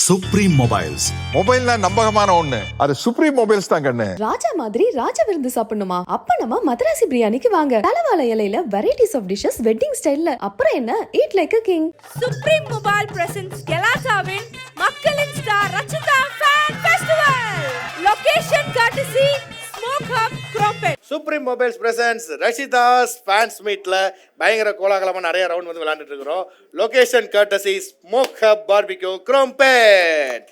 Supreme mobiles. மொபைல்னா நம்பகமான ஒண்ணு, அது சுப்ரீம் மொபைல்ஸ் தான் கண்ணு. ராஜா மாதிரி ராஜ விருந்து சாப்பிடணுமா? அப்ப நம்ம மதராசி பிரியாணிக்கு வாங்க. தலவாழை இலையில வெரைட்டிஸ் ஆஃப் டிஷஸ் வெட்டிங் ஸ்டைல்ல. அப்புறம் என்ன, eat like a king. Supreme mobile presence கெலாட்டாவின் மக்களின் star Rachitha fan festival. Location courtesy smoke hub Chromepet. Supreme mobiles presence Rashitha's fans மீட்ல பயங்கர கோலாகலமாக நிறைய ரவுண்ட் வந்து விளையாண்டுட்டு இருக்கிறோம். Location courtesy smoke hub barbecue Chromepet.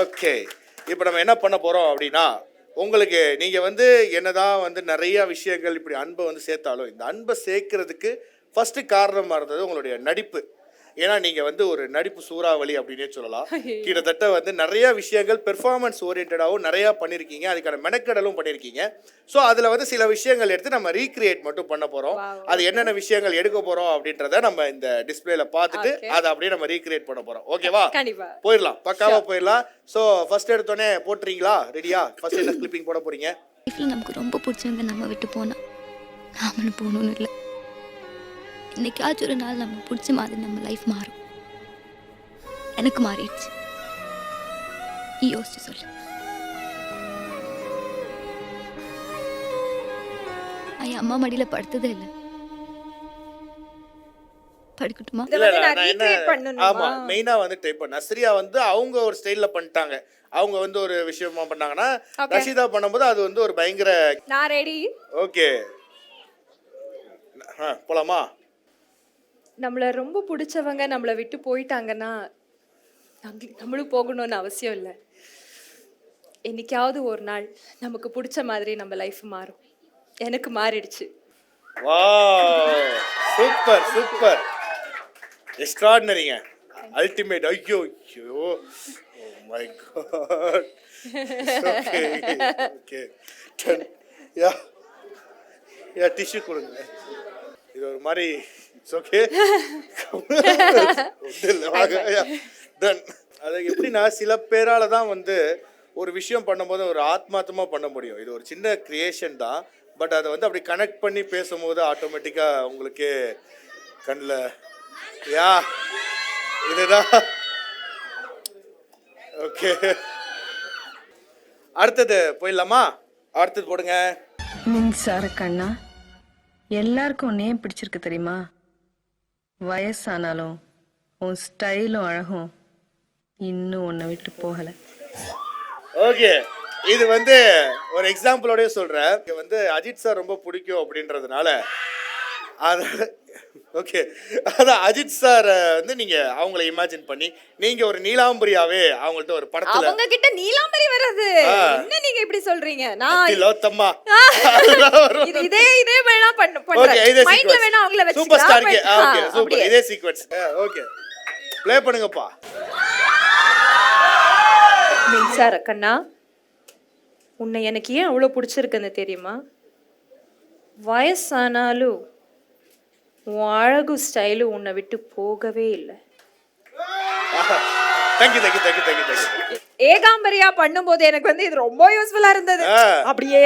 Okay, இப்போ நம்ம என்ன பண்ண போகிறோம் அப்படின்னா, உங்களுக்கு நீங்கள் வந்து என்னதான் வந்து நிறைய விஷயங்கள் இப்படி அன்பை வந்து சேர்த்தாலும், இந்த அன்பை சேர்க்கறதுக்கு ஃபர்ஸ்ட் காரணமாக இருந்தது உங்களுடைய நடிப்பு. ஏன்னா நீங்கள் வந்து ஒரு நடிப்பு சூறாவளி அப்படின்னே சொல்லலாம். கிட்டத்தட்ட வந்து நிறைய விஷயங்கள் பெர்ஃபார்மன்ஸ் ஓரியன்டாகவும் நிறையா பண்ணியிருக்கீங்க, அதுக்கான மெனக்கடலும் பண்ணியிருக்கீங்க. ஸோ அதில் வந்து சில விஷயங்கள் எடுத்து நம்ம ரீக்ரியேட் மட்டும் பண்ண போகிறோம். அது என்னென்ன விஷயங்கள் எடுக்க போகிறோம் அப்படின்றத நம்ம இந்த டிஸ்பிளேல பார்த்துட்டு அதை அப்படியே நம்ம ரீக்ரியேட் பண்ண போகிறோம். ஓகேவா? போயிடலாம், பக்காவாக போயிடலாம். ஸோ ஃபர்ஸ்ட் எடுத்தோடனே போட்டுறீங்களா? ரெடியா? ஃபர்ஸ்ட் என்ன கிளிப்பிங் போட போகிறீங்க? லைஃப்பில் நமக்கு ரொம்ப பிடிச்சவங்க நம்ம விட்டு போனால் நாமளும் போகணும்னு இல்லை. இன்னைக்காச்சும் ஒரு நாள் நம்ம பிடிச்ச மாதிரி நம்ம லைஃப் மாறும். எனக்கு மாறிடுச்சு. யோசிச்சு சொல்லு. என் அம்மா மடியில் படுத்ததே இல்லை. படுக்கட்டுமா? ஆமா, மெயினா வந்துட்டு இப்போ நஸ்ரியா வந்து அவங்க ஒரு ஸ்டைல்ல பண்ணிட்டாங்க. அவங்க வந்து ஒரு விஷயமா பண்ணாங்கன்னா, ரஷிதா பண்ணும்போது அது வந்து ஒரு பயங்கர. நான் ரெடி. ஓகே, போலாமா? நம்மளை ரொம்ப பிடிச்சவங்க நம்மளை விட்டு போயிட்டாங்கன்னா நம்மளும் போகணும்னு அவசியம் இல்லை. என்னைக்காவது ஒரு நாள் நமக்கு பிடிச்ச மாதிரி நம்ம லைஃப் மாறும். எனக்கு மாறிடுச்சு. வாவ், சூப்பர் சூப்பர், எக்ஸ்ட்ராடினரிங்க, அல்டிமேட். ஐயோ ஐயோ, oh my god. Okay okay, yeah yeah tissue கொடுங்க. இது ஒரு மாதிரி ஓகே டன். அது எப்படின்னா, சில பேரால தான் வந்து ஒரு விஷயம் பண்ணும்போது ஒரு ஆத்மார்த்தமாக பண்ண முடியும். இது ஒரு சின்ன கிரியேஷன் தான், பட் அதை வந்து அப்படி கனெக்ட் பண்ணி பேசும்போது ஆட்டோமேட்டிக்காக உங்களுக்கு கண்ணில் யா இதுதான். ஓகே, அடுத்தது போயிடலாமா? அடுத்தது போடுங்க. மின்சார கண்ணா, எல்லாருக்கும் நேம் பிடிச்சிருக்கு தெரியுமா? வயசானாலும் உன் ஸ்டைலும் அழகும் இன்னும் உன்னை விட்டு போகலை. ஓகே, இது வந்து ஒரு எக்ஸாம்பிளோடய சொல்கிறேன். இது வந்து அஜித் சார் ரொம்ப பிடிக்கும் அப்படின்றதுனால அது ஓகே, அதான் அஜித் சார் வந்து நீங்கள் அவங்கள இமேஜின் பண்ணி நீங்கள் ஒரு நீலாம்பரியாவே அவங்கள்ட்ட ஒரு படத்தில் அவங்க கிட்ட நீலாம்பரி வர்றது என்ன நீங்க இப்படி சொல்றீங்க? நான் லோத்தம்மா இதே வேணா பண்றேன். மைண்ட்ல வேணா அவங்கள வெச்சு சூப்பர் ஸ்டார். ஓகே சூப்பர், இதே சீக்வென்ஸ். ஓகே, ப்ளே பண்ணுங்கப்பா. மின்சார கண்ணா, உன்னை எனக்கு ஏன் அவ்வளோ பிடிச்சிருக்குன்னு தெரியுமா? வயசானாலும் உன் அழகு ஸ்டைலும் உன்னை விட்டு போகவே இல்லை. Thank you thank you thank you thank you thank you. ஏகாம்பரியா பண்ணும்போது எனக்கு வந்து இது ரொம்ப யூஸ்ஃபுல்லா இருந்தது. அப்படியே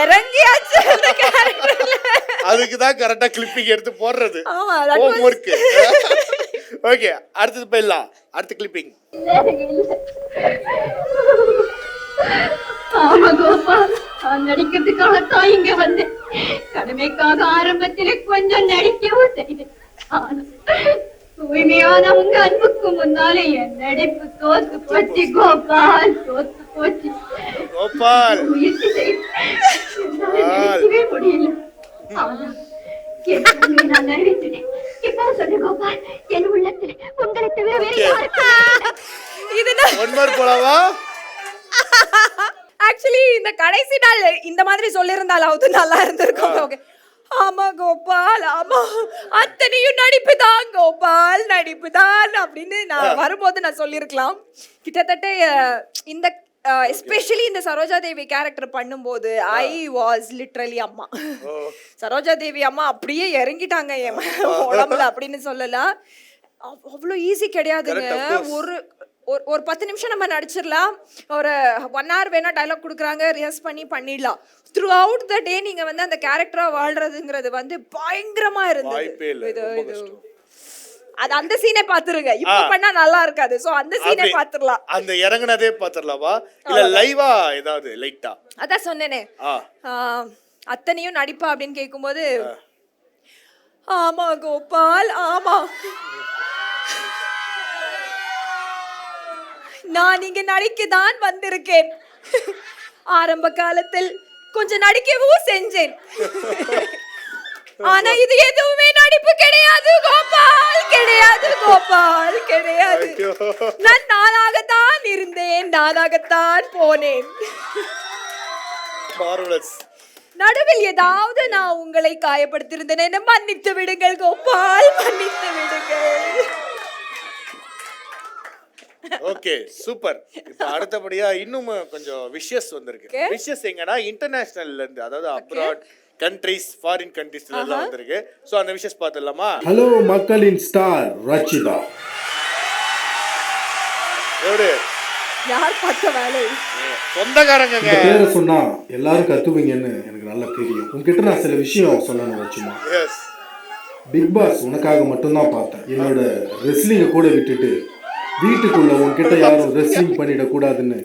இறங்கியாச்சு அந்த கேரக்டர்ல. அதுக்கு தான் கரெக்டா கிளிப்பிங் எடுத்து போடுறது. ஆமா, ஹோம் வொர்க். ஓகே, அடுத்து போயிடலாம். அடுத்த கிளிப்பிங். ஆமா கோபால், நடிக்கிறதுக்காகத்தான் இங்க வந்தேன். கடமைக்காக ஆரம்பத்திலே கொஞ்சம் நடிக்கவும் செய்தேன். தூய்மையான உங்க அன்புக்கு முன்னாலே என் நடிப்பு தோத்து போச்சு கோபால், தோத்து போச்சு. கோபால் முயற்சி செய்யவே முடியல. நான் அறிவித்துட்டேன். இப்ப சொல்லு கோபால், என் உள்ளத்துல உங்களை தவிர வேற யாருக்கும் இதுதான் ஒன் மோர் போலாமா? ஆக்சுவலி இந்த கடைசி நாள் இந்த மாதிரி சொல்லியிருந்தாலாவது நல்லா இருந்திருக்கும். ஓகே, ஆமா கோபால், ஆமா அத்தனையும் நடிப்புதான் கோபால், நடிப்புதான் அப்படின்னு நான் வரும்போது நான் சொல்லியிருக்கலாம். கிட்டத்தட்ட இந்த எஸ்பெஷலி இந்த சரோஜா தேவி கேரக்டர் பண்ணும்போது ஐ வாஸ் லிட்ரலி அம்மா. சரோஜா தேவி அம்மா அப்படியே இறங்கிட்டாங்க என் உடம்புல அப்படின்னு சொல்லலாம். அவ்வளோ ஈஸி கிடையாதுங்க. ஒரு 10 நிமிஷம் நம்ம நடிச்சிடலாம், ஒரு 1 hour வேணா டைலாக் கொடுக்குறாங்க, ரிஹர்ஸ் பண்ணிடலாம். த்ரூ அவுட் த டே நீங்க வந்து அந்த கேரக்டரா வாழ்றதுங்கிறது வந்து பயங்கரமா இருந்தது. அது அந்த சீனே பாத்துருங்க. இப்ப பண்ணா நல்லா இருக்காது. சோ அந்த சீனே அப்படி பாத்துறலாம். அந்த இறங்குனதே பாத்துறலாமா இல்ல லைவா ஏதாவது லைட்டா? அதான் சொன்னேனே. அத்தனையும் நடிப்பா அப்படின்னு கேட்கும்போது ஆமா கோபால் ஆமா, நான் இங்க நடிக்கதான் வந்திருக்கேன். ஆரம்ப காலத்தில் கொஞ்சம் நடிக்கவும் செஞ்சேன். ஆனா இது எதுவுமே நடிப்பு கிடையாது கோபால், கிடையாது கோபால், கிடையாது. நான் நானாகத்தான் இருந்தேன், நானாகத்தான் போனேன். நடுவில் ஏதாவது நான் உங்களை காயப்படுத்தியிருந்தேன், மன்னித்து விடுங்கள் கோபால், மன்னித்து விடுங்கள். Okay super. இப்போ அடுத்தபடியா இன்னும் கொஞ்சம் விஷஸ் வந்திருக்கு. விஷஸ் எங்கன்னா இன்டர்நேஷனல்ல இருந்து, அதாவது அப்ராட் கண்ட்ரீஸ், ஃபாரின் கண்ட்ரீஸ்ல எல்லாம் வந்திருக்கு. சோ அந்த விஷஸ் பார்த்துடலாமா? ஹலோ மக்களின் ஸ்டார் ரச்சிதா. எவரு? யார் பார்த்த வேலை? சொந்தக்காரங்க. பேரை சொன்னா எல்லாரும் கத்துவீங்கன்னு எனக்கு நல்லா தெரியும். உங்ககிட்ட நான் சில விஷயம் சொல்லணும் ரச்சிமா. எஸ். பிக் பாஸ் உனக்காக மட்டும்தான் பார்த்தேன். என்னோட ரெஸ்லிங்கை கூட விட்டுட்டு வீட்டுக்குள்ள உன்கிட்ட யாரும் ரெஸ்லிங் பண்ணிடக்கூடாதுன்னு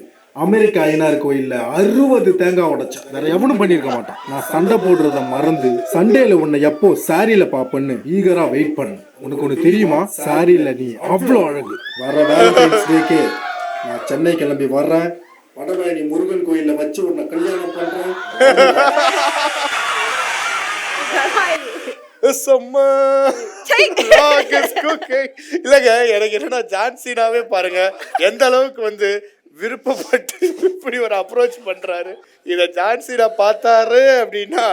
அமெரிக்கா ஐநாறு கோயில்ல 60 தேங்காய் உடைச்சேன். வேற எவனும் பண்ணிருக்க மாட்டான். நான் சண்டை போடுறத மறந்து சண்டேல உன்னை எப்போ சாரியில பாப்பேன்னு ஈகரா வெயிட் பண்ணு. உனக்கு ஒண்ணு தெரியுமா, சாரியில நீ அவ்வளோ அழகு. வர வேலண்டைன்ஸ் டேக்கு நான் சென்னை கிளம்பி வர்றேன். வடபழனி முருகன் கோயில்ல வச்சு உன்னை கல்யாணம் பண்றேன். இல்லங்க, எனக்கு என்னன்னா ஜான்சினாவே பாருங்க எந்த அளவுக்கு வந்து விருப்பப்பட்டு இப்படி ஒரு அப்ரோச் பண்றாரு. இத ஜான்சினா பார்த்தாரு அப்படின்னா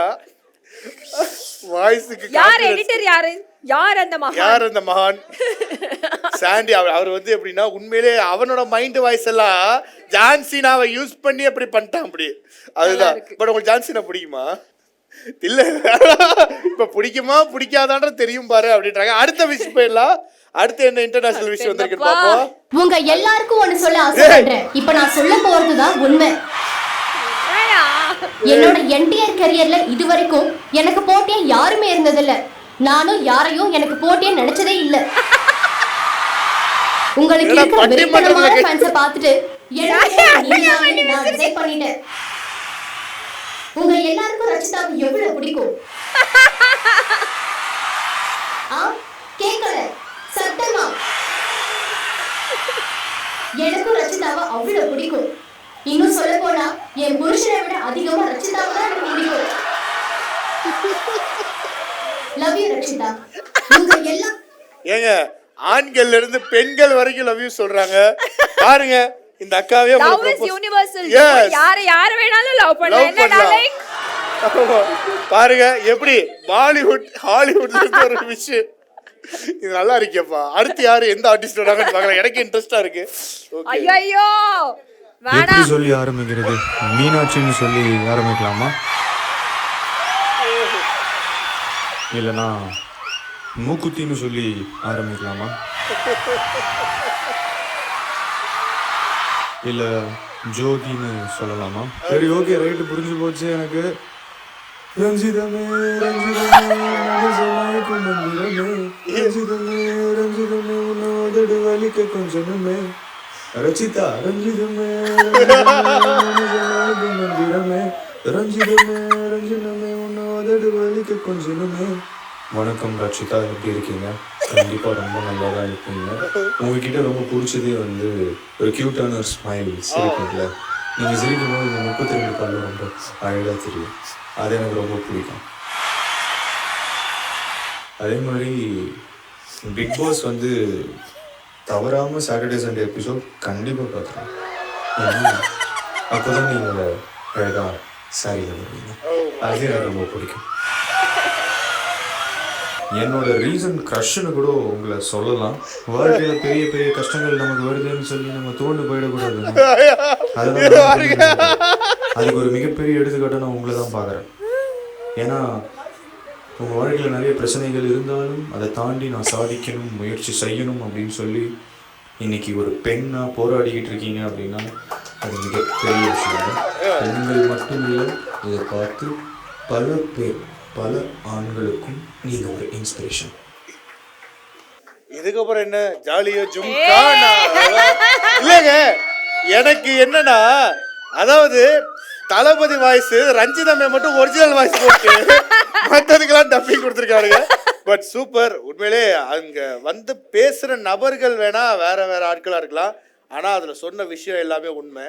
வாய்ஸுக்கு யார் எடிட்டர், யார் அந்த மகான், யார் அந்த மகான் சாண்டி அவர் வந்து எப்படின்னா உண்மையிலே அவனோட மைண்ட் வாய்ஸ் எல்லாம் ஜான்சினாவை யூஸ் பண்ணி அப்படி பண்ணிட்டான் அப்படி. அதுதான். பட் உங்களுக்கு ஜான்சினா பிடிக்குமா? இல்ல இப்ப பிடிக்குமா பிடிக்காதான்ற தெரியும் பாரு அப்படின்றாங்க. அடுத்த விஷயம் போயிடலாம். அடுத்து என்ன இன்டர்நேஷனல் விஷயம் வந்திருக்கு பாப்போம். உங்க எல்லாருக்கும் ஒன்னு சொல்ல ஆசைப்படுறேன். இப்ப நான் சொல்ல போறதுதான் உண்மை. என்னோட என்டையர் கரியர்ல இதுவரைக்கும் எனக்கு போட்டியா யாருமே இருந்ததில்ல. நானும் யாரையும் எனக்கு போட்டியா நினைச்சதே இல்ல. உங்களுக்கு இருக்கிற வெறித்தனமான ஃபேன்ஸை பார்த்துட்டு நான் டிசைட் பண்ணிட்டேன். உங்க எல்லாருக்கும் ரச்சிதாவை எவ்வளவு பிடிக்கும்? கேட்கல சத்தமா. எனக்கும் ரச்சிதாவை அவ்வளவு பிடிக்கும். இன்னும் சொல்ல போனா என் புருஷனை விட அதிகமா ரச்சிதாவை தான் எனக்கு பிடிக்கும். Love you Rachitha. உங்க எல்லாம் ஏங்க ஆண்கள்ல இருந்து பெண்கள் வரைக்கும் லவ் யூ சொல்றாங்க பாருங்க. இந்த அக்காவே லவ் இஸ் யுனிவர்சல். யார வேணாலும் லவ் பண்ணலாம். என்ன டார்லிங்? பாருங்க எப்படி பாலிவுட் ஹாலிவுட்ல இருந்து ஒரு விஷயம். இது நல்லா இருக்கேப்பா. அடுத்து யாரு எந்த ஆர்டிஸ்ட் வராங்கன்னு பார்க்கலாம். எனக்கு இன்ட்ரெஸ்டா இருக்கு. ஐயோ வேணா. எப்படி சொல்லி ஆரம்பிக்கிறது? மீனாட்சின்னு சொல்லி ஆரம்பிக்கலாமா? இல்லனா மூக்குத்தின்னு சொல்லி ஆரம்பிக்கலாமா? இல்ல ஜோதின்னு சொல்லலாமா? சரி ஓகே ரைட்டு, புரிஞ்சு போச்சு எனக்கு. ரஞ்சிதமே ரஞ்சிதமே ரஞ்சிதமே ரஞ்சிதமே உன்னோதடு வலிக்க கொஞ்சமே ரச்சிதா ரஞ்சிதமே மந்திரமே ரஞ்சிதமே ரஞ்சிதமே உன்னோதடு வலிக்க கொஞ்சமே. வணக்கம் ரச்சிதா, எப்படி இருக்கீங்க? கண்டிப்பாக ரொம்ப நல்லா தான் இருப்பீங்க. உங்ககிட்ட ரொம்ப பிடிச்சதே வந்து ஒரு க்யூட்டான ஒரு ஸ்மைல், சிரிப்பீங்கள. நீங்கள் சிரிக்கும் போது இந்த 32 பல்லு ரொம்ப அழகாக தெரியும். அது எனக்கு ரொம்ப பிடிக்கும். அதே மாதிரி பிக் பாஸ் வந்து தவறாமல் சாட்டர்டே சண்டே எபிசோட் கண்டிப்பாக பார்த்துருவோம். அப்போ தான் நீங்கள் அழகாக சாரியில் வருவீங்க. அது எனக்கு ரொம்ப பிடிக்கும். என்னோட ரீசன் க்ரஷ்னு கூட உங்களை சொல்லலாம். வாழ்க்கையில் பெரிய பெரிய கஷ்டங்கள் நமக்கு வருதுன்னு சொல்லி நம்ம தோண்டு போயிடக்கூடாது. அதனால அதுக்கு ஒரு மிகப்பெரிய எடுத்துக்காட்டாக நான் உங்களை தான் பார்க்குறேன். ஏன்னா உங்கள் வாழ்க்கையில் நிறைய பிரச்சனைகள் இருந்தாலும் அதை தாண்டி நான் சாதிக்கணும், முயற்சி செய்யணும் அப்படின்னு சொல்லி இன்னைக்கு ஒரு பெண்ணாக போராடிக்கிட்டு இருக்கீங்க அப்படின்னா அது மிகப்பெரிய விஷயம். பெண்கள் மட்டும் இல்லை, இதை பார்த்து பல பேர், பல ஆண்களுக்கும் நீங்கள் ஒரு இன்ஸ்பிரேஷன். இதுக்கப்புறம் என்ன ஜாலியோ ஜும்கா இல்லைங்க. எனக்கு என்னன்னா, அதாவது தளபதி வாய்ஸ் ரஞ்சிதமே மட்டும் ஒரிஜினல் வாய்ஸ் போட்டு மற்றதுக்கெல்லாம் டப்பிங் கொடுத்துருக்காருங்க. But super. உண்மையிலே அங்க வந்து பேசுற நபர்கள் வேணா வேற வேற ஆட்களா இருக்கலாம், ஆனா அதுல சொன்ன விஷயம் எல்லாமே உண்மை.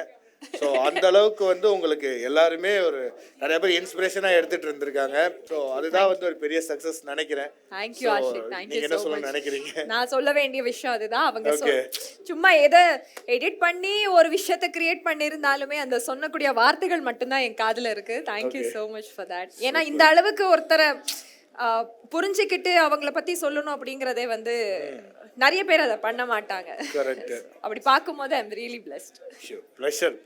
ஸோ அந்த அளவுக்கு வந்து உங்களுக்கு எல்லாருமே ஒரு நிறைய பேர் இன்ஸ்பிரேஷனாக எடுத்துட்டு இருந்திருக்காங்க. ஸோ அதுதான் வந்து ஒரு பெரிய சக்ஸஸ் நினைக்கிறேன். தேங்க்யூ ஆஷிக், தேங்க்யூ என்ன ஸோ சொல்ல மச். நினைக்கிறீங்க? நான் சொல்ல வேண்டிய விஷயம் அதுதான். அவங்க சும்மா எதை எடிட் பண்ணி ஒரு விஷயத்தை கிரியேட் பண்ணியிருந்தாலுமே அந்த சொன்னக்கூடிய வார்த்தைகள் மட்டும்தான் என் காதுல இருக்கு. Thank you so much for that. ஏன்னா இந்த அளவுக்கு ஒருத்தரை புரிஞ்சுக்கிட்டு அவங்கள பத்தி சொல்லணும் அப்படிங்கறதே வந்து நிறைய பேர் அதை பண்ண மாட்டாங்க. கரெக்ட். அப்படி பார்க்கும்போது I am really blessed.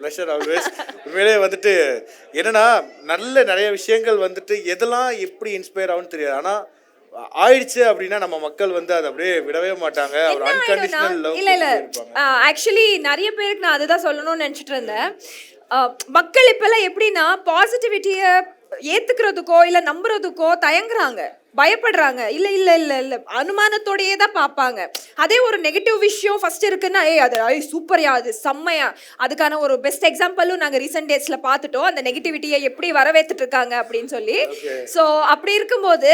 Pleasure always. உண்மையிலே வந்துட்டு என்னன்னா, நிறைய விஷயங்கள் வந்துட்டு எதெல்லாம் எப்படி இன்ஸ்பயர் ஆகும்னு தெரியாது, ஆனா ஆயிடுச்சு அப்படின்னா நம்ம மக்கள் வந்து அதை அப்படியே விடவே மாட்டாங்க. ஒரு அன்கண்டிஷனல் லவ். இல்ல ஆக்சுவலி நிறைய பேருக்கு நான் அதுதான் சொல்லணும்னு நினைச்சிட்டு இருந்தேன். மக்கள் இப்பெல்லாம் எப்படின்னா பாசிட்டிவிட்டியை ஏத்துக்கிறதுக்கோ இல்ல நம்புறதுக்கோ தயங்குறாங்க, பயப்படுறாங்க. இல்ல இல்ல இல்ல இல்ல அனுமானத்தோடயே தான் பார்ப்பாங்க. அதே ஒரு நெகட்டிவ் விஷயம் ஃபர்ஸ்ட் இருக்குன்னா அது சூப்பர்யா, அது செம்மையா, அதுக்கான ஒரு பெஸ்ட் எக்ஸாம்பிளும் நாங்க ரீசெண்ட் டேஸ்ல பார்த்துட்டோம், அந்த நெகட்டிவிட்டியை எப்படி வரவேற்றுட்டு இருக்காங்க அப்படின்னு சொல்லி. ஸோ அப்படி இருக்கும்போது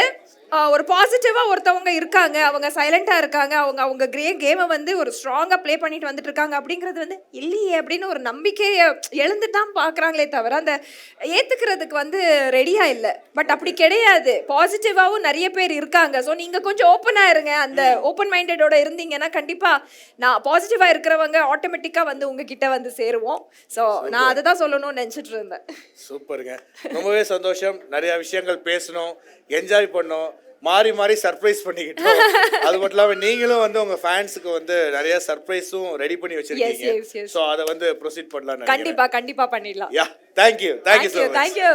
ஒரு பாசிட்டிவா ஒருத்தவங்க இருக்காங்க, அவங்க சைலண்டா இருக்காங்க, அவங்க கேமை வந்து ஒரு ஸ்ட்ராங்கா ப்ளே பண்ணிட்டு வந்துட்டு இருக்காங்க அப்படிங்கிறது வந்து இல்லையே அப்படின்னு ஒரு நம்பிக்கையை எழுந்துட்டான் பாக்குறாங்களே தவிர அந்த ஏத்துக்கிறதுக்கு வந்து ரெடியா இல்லை. பட் அப்படி கிடையாது, பாசிட்டிவாவும் நிறைய பேர் இருக்காங்க. ஸோ நீங்க கொஞ்சம் ஓப்பனா இருங்க. அந்த ஓப்பன் மைண்டடோட இருந்தீங்கன்னா கண்டிப்பா நான் பாசிட்டிவா இருக்கிறவங்க ஆட்டோமேட்டிக்கா வந்து உங்ககிட்ட வந்து சேருவோம். ஸோ நான் அதை தான் சொல்லணும்னு நினைச்சிட்டு இருந்தேன். சூப்பருங்க, ரொம்பவே சந்தோஷம். நிறைய விஷயங்கள் பேசணும், என்ஜாய் பண்ணோம், மாறி மாறி சர்ப்ரைஸ் பண்ணிக்கிட்டோம். அது மட்டும் இல்லாம நீங்களும் வந்து உங்க ஃபேன்ஸுக்கு வந்து நிறைய சர்ப்ரைஸும் ரெடி பண்ணி வச்சிருக்கீங்க. சோ அத வந்து ப்ரோசீட் பண்ணலாம். கண்டிப்பா பண்ணிடலாம். Yeah, thank you so much. Thank you.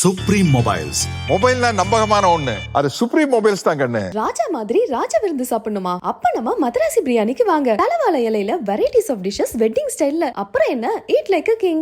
Supreme mobiles. மொபைல்னா நம்பகமான ஒண்ணு, அது சுப்ரீம் மொபைல்ஸ் தான் கண்ணு. ராஜா மாதிரி ராஜா விருந்து சாப்பிடணுமா? அப்ப நம்ம மதராசி பிரியாணிக்கு வாங்க. தலவாழை இலையில வெரைட்டிஸ் ஆஃப் டிஷஸ் வெட்டிங் ஸ்டைல்ல. அப்புறம் என்ன, ஈட் லைக் a king.